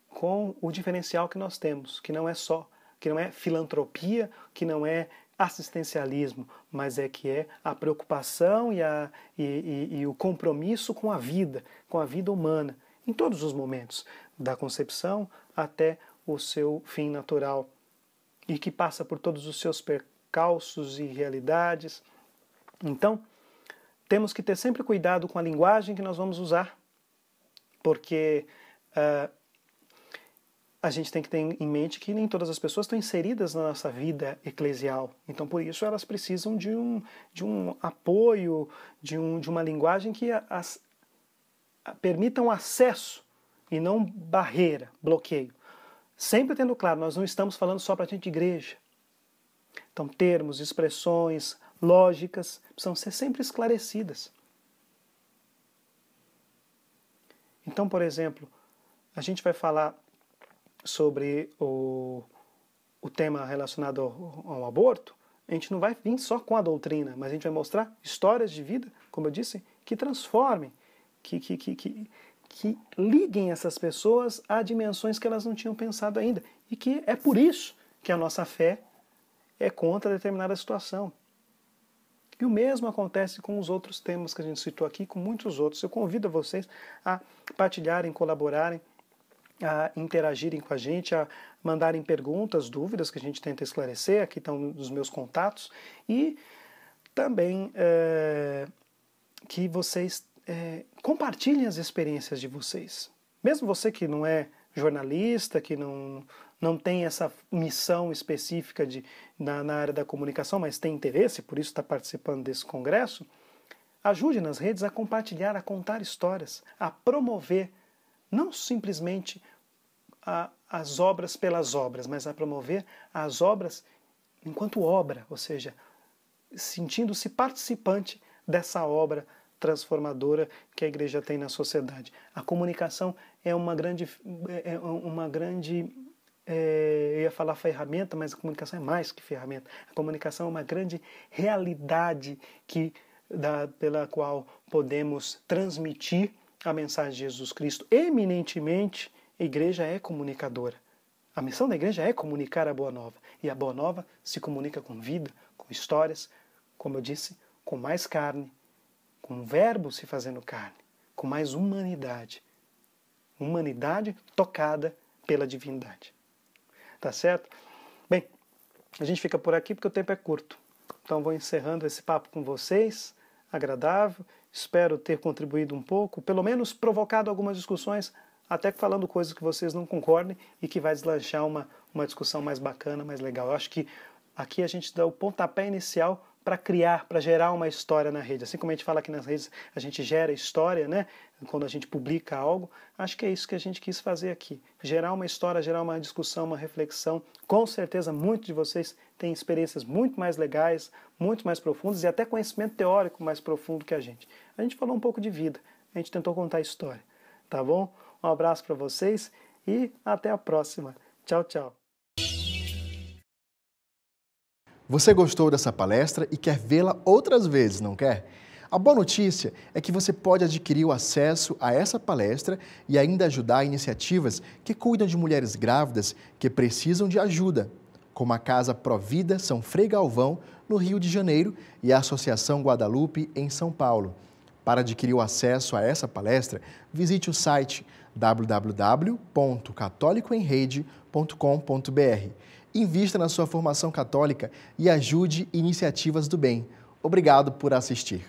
com o diferencial que nós temos, que não é filantropia, que não é assistencialismo, mas que é a preocupação e o compromisso com a vida humana, em todos os momentos, da concepção até o seu fim natural, e que passa por todos os seus percalços e realidades. Então, temos que ter sempre cuidado com a linguagem que nós vamos usar, porque a gente tem que ter em mente que nem todas as pessoas estão inseridas na nossa vida eclesial. Então, por isso, elas precisam de um apoio, de uma linguagem que permita um acesso e não barreira, bloqueio. Sempre tendo claro, nós não estamos falando só para a gente de igreja. Então, termos, expressões, lógicas precisam ser sempre esclarecidas. Então, por exemplo, a gente vai falar sobre o tema relacionado ao aborto, A gente não vai vir só com a doutrina, mas a gente vai mostrar histórias de vida, como eu disse, que transformem, que liguem essas pessoas a dimensões que elas não tinham pensado ainda. E que é por isso que a nossa fé é contra determinada situação. E o mesmo acontece com os outros temas que a gente citou aqui, com muitos outros. Eu convido vocês a partilharem, colaborarem, a interagirem com a gente, a mandarem perguntas, dúvidas que a gente tenta esclarecer. Aqui estão os meus contatos. E também que vocês compartilhem as experiências de vocês. Mesmo você que não é jornalista, que não tem essa missão específica na área da comunicação, mas tem interesse, por isso está participando desse congresso, ajude nas redes a compartilhar, a contar histórias, a promover, não simplesmente as obras pelas obras, mas a promover as obras enquanto obra, ou seja, sentindo-se participante dessa obra transformadora que a igreja tem na sociedade. A comunicação é uma grande eu ia falar ferramenta, mas a comunicação é mais que ferramenta. A comunicação é uma grande realidade pela qual podemos transmitir a mensagem de Jesus Cristo. Eminentemente, a igreja é comunicadora. A missão da igreja é comunicar a Boa Nova. E a Boa Nova se comunica com vida, com histórias, como eu disse, com mais carne, com o verbo se fazendo carne, com mais humanidade. Humanidade tocada pela divindade. Tá certo? Bem, a gente fica por aqui porque o tempo é curto. Então vou encerrando esse papo com vocês, agradável. Espero ter contribuído um pouco, pelo menos provocado algumas discussões, até falando coisas que vocês não concordem e que vai deslanchar uma discussão mais bacana, mais legal. Eu acho que aqui a gente dá o pontapé inicial para criar, para gerar uma história na rede. Assim como a gente fala aqui nas redes, a gente gera história, né? Quando a gente publica algo, acho que é isso que a gente quis fazer aqui. Gerar uma história, gerar uma discussão, uma reflexão. Com certeza, muitos de vocês têm experiências muito mais legais, muito mais profundas e até conhecimento teórico mais profundo que a gente. A gente falou um pouco de vida, a gente tentou contar a história. Tá bom? Um abraço para vocês e até a próxima. Tchau, tchau. Você gostou dessa palestra e quer vê-la outras vezes, não quer? A boa notícia é que você pode adquirir o acesso a essa palestra e ainda ajudar iniciativas que cuidam de mulheres grávidas que precisam de ajuda, como a Casa Provida São Frei Galvão, no Rio de Janeiro, e a Associação Guadalupe, em São Paulo. Para adquirir o acesso a essa palestra, visite o site www.catolicoemrede.com.br. Invista na sua formação católica e ajude iniciativas do bem. Obrigado por assistir.